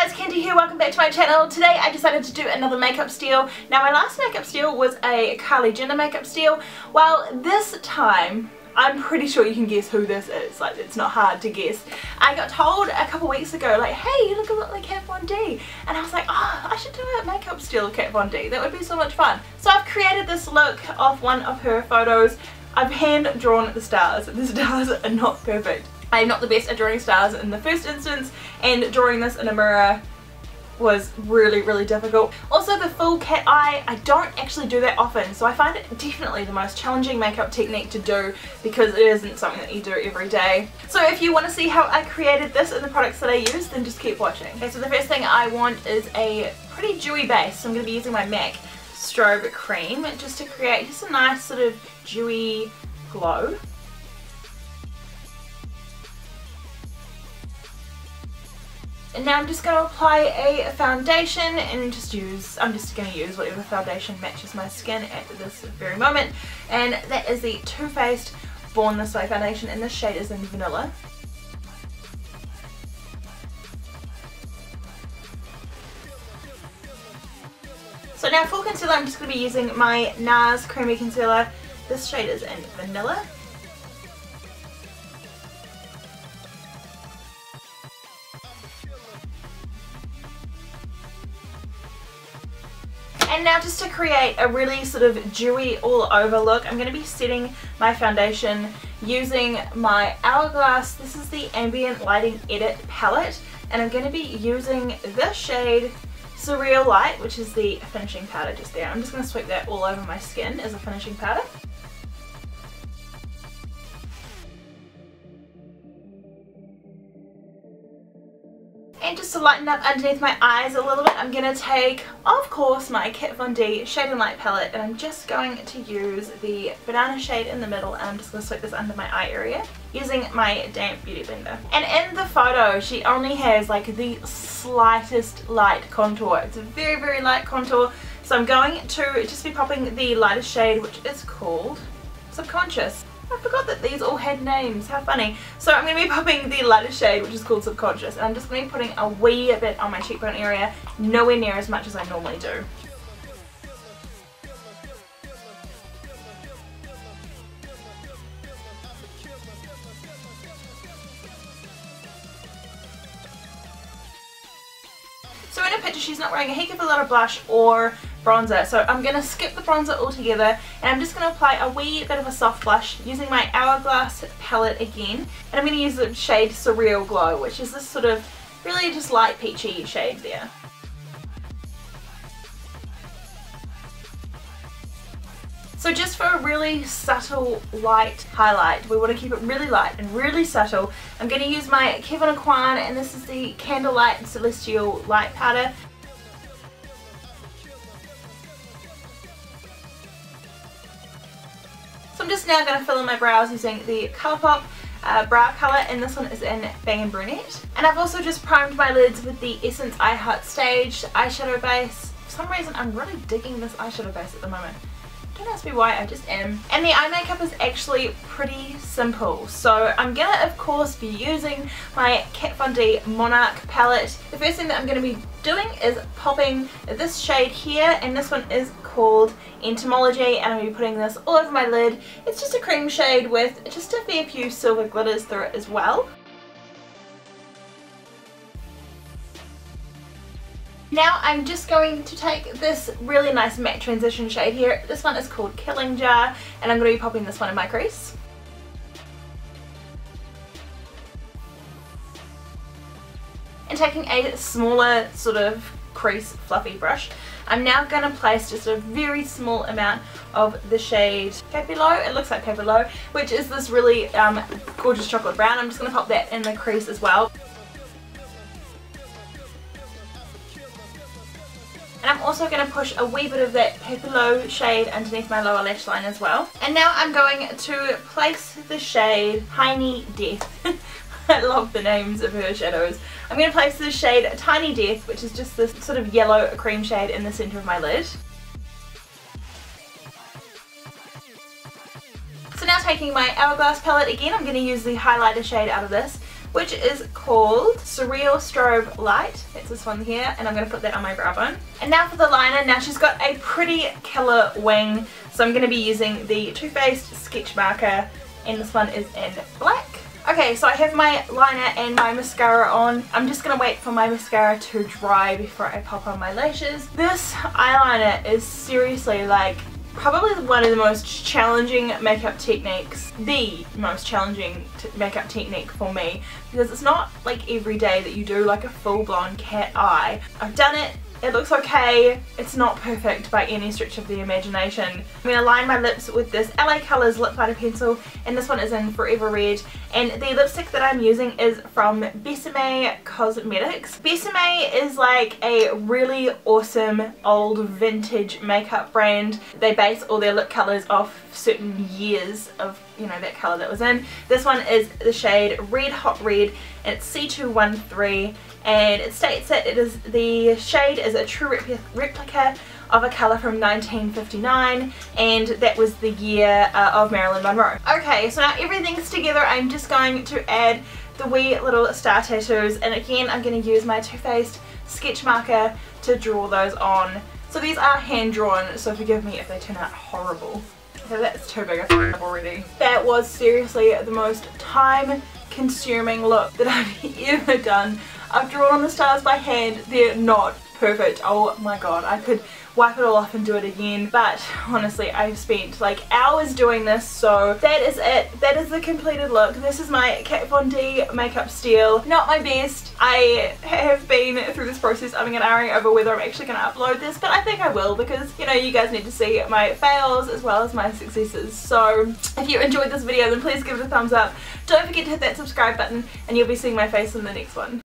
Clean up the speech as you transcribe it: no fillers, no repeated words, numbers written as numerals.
guys, Kendi here, welcome back to my channel. Today I decided to do another makeup steal. Now my last makeup steal was a Kylie Jenner makeup steal. Well, this time, I'm pretty sure you can guess who this is. Like, it's not hard to guess. I got told a couple weeks ago, like, hey, you look a lot like Kat Von D. And I was like, oh, I should do a makeup steal of Kat Von D. That would be so much fun. So I've created this look off one of her photos. I've hand drawn the stars. The stars are not perfect. I'm not the best at drawing stars in the first instance, and drawing this in a mirror was really difficult. Also, the full cat eye, I don't actually do that often, so I find it definitely the most challenging makeup technique to do because it isn't something that you do every day. So if you want to see how I created this and the products that I use, then just keep watching. Okay, so the first thing I want is a pretty dewy base, so I'm going to be using my MAC Strobe Cream just to create just a nice sort of dewy glow. And now I'm just going to apply a foundation and I'm just going to use whatever foundation matches my skin at this very moment. And that is the Too Faced Born This Way foundation, and this shade is in Vanilla. So now for concealer, I'm just going to be using my NARS Creamy Concealer. This shade is in Vanilla. And now just to create a really sort of dewy all over look, I'm going to be setting my foundation using my Hourglass. This is the Ambient Lighting Edit palette, and I'm going to be using this shade Surreal Light, which is the finishing powder just there. I'm just going to sweep that all over my skin as a finishing powder. And just to lighten up underneath my eyes a little bit, I'm going to take, of course, my Kat Von D Shade and Light palette, and I'm just going to use the banana shade in the middle, and I'm just going to sweep this under my eye area using my damp beauty blender. And in the photo, she only has like the slightest light contour. It's a very light contour, so I'm going to just be popping the lightest shade, which is called Subconscious. I forgot that these all had names, how funny. So I'm going to be popping the lightest shade, which is called Subconscious, and I'm just going to be putting a wee bit on my cheekbone area, nowhere near as much as I normally do. So in a picture she's not wearing a heck of a lot of blush or bronzer, so I'm going to skip the bronzer altogether, and I'm just going to apply a wee bit of a soft blush using my Hourglass palette again, and I'm going to use the shade Surreal Glow, which is this sort of really just light peachy shade there. So just for a really subtle light highlight, we want to keep it really light and really subtle, I'm going to use my Kevyn Aucoin, and this is the Candlelight Celestial Light Powder. So I'm just now going to fill in my brows using the Colourpop brow colour, and this one is in Bang & Brunette. And I've also just primed my lids with the Essence I Heart Stage eyeshadow base. For some reason I'm really digging this eyeshadow base at the moment. Don't ask me why, I just am. And the eye makeup is actually pretty simple. So I'm going to of course be using my Kat Von D Monarch palette. The first thing that I'm going to be doing is popping this shade here, and this one is called Entomology, and I'm going to be putting this all over my lid. It's just a cream shade with just a fair few silver glitters through it as well. Now I'm just going to take this really nice matte transition shade here. This one is called Killing Jar, and I'm going to be popping this one in my crease. And taking a smaller sort of crease fluffy brush, I'm now going to place just a very small amount of the shade Papillon, it looks like Papillon, which is this really gorgeous chocolate brown. I'm just going to pop that in the crease as well. And I'm also going to push a wee bit of that Papillon shade underneath my lower lash line as well. And now I'm going to place the shade Tiny Death. I love the names of her shadows. I'm going to place the shade Tiny Death, which is just this sort of yellow cream shade in the centre of my lid. So now taking my Hourglass palette again, I'm going to use the highlighter shade out of this, which is called Surreal Strobe Light. It's this one here, and I'm going to put that on my brow bone. And now for the liner. Now she's got a pretty killer wing, so I'm going to be using the Too Faced sketch marker, and this one is in black. Okay, so I have my liner and my mascara on. I'm just going to wait for my mascara to dry before I pop on my lashes. This eyeliner is seriously like probably one of the most challenging makeup techniques, the most challenging makeup technique for me, because it's not like every day that you do like a full-blown cat eye. I've done it. It looks okay. It's not perfect by any stretch of the imagination. I'm going to line my lips with this LA Colors lip liner pencil, and this one is in Forever Red. And the lipstick that I'm using is from Besame Cosmetics. Besame is like a really awesome old vintage makeup brand. They base all their lip colours off certain years of, you know, that colour that was in. This one is the shade Red Hot Red, and it's C213, and it states that the shade is a true replica of a colour from 1959, and that was the year of Marilyn Monroe. Okay, so now everything's together. I'm just going to add the wee little star tattoos, and again I'm going to use my Too Faced sketch marker to draw those on. So these are hand drawn, so forgive me if they turn out horrible. Okay, that's too big a f*** already. That was seriously the most time consuming look that I've ever done. I've drawn on the stars by hand. They're not perfect. Oh my god, I could wipe it all off and do it again, but honestly I've spent like hours doing this, so that is it. That is the completed look. This is my Kat Von D makeup steal. Not my best. I have been through this process umming and ahhing over whether I'm actually going to upload this, but I think I will, because you know, you guys need to see my fails as well as my successes. So if you enjoyed this video, then please give it a thumbs up. Don't forget to hit that subscribe button, and you'll be seeing my face in the next one.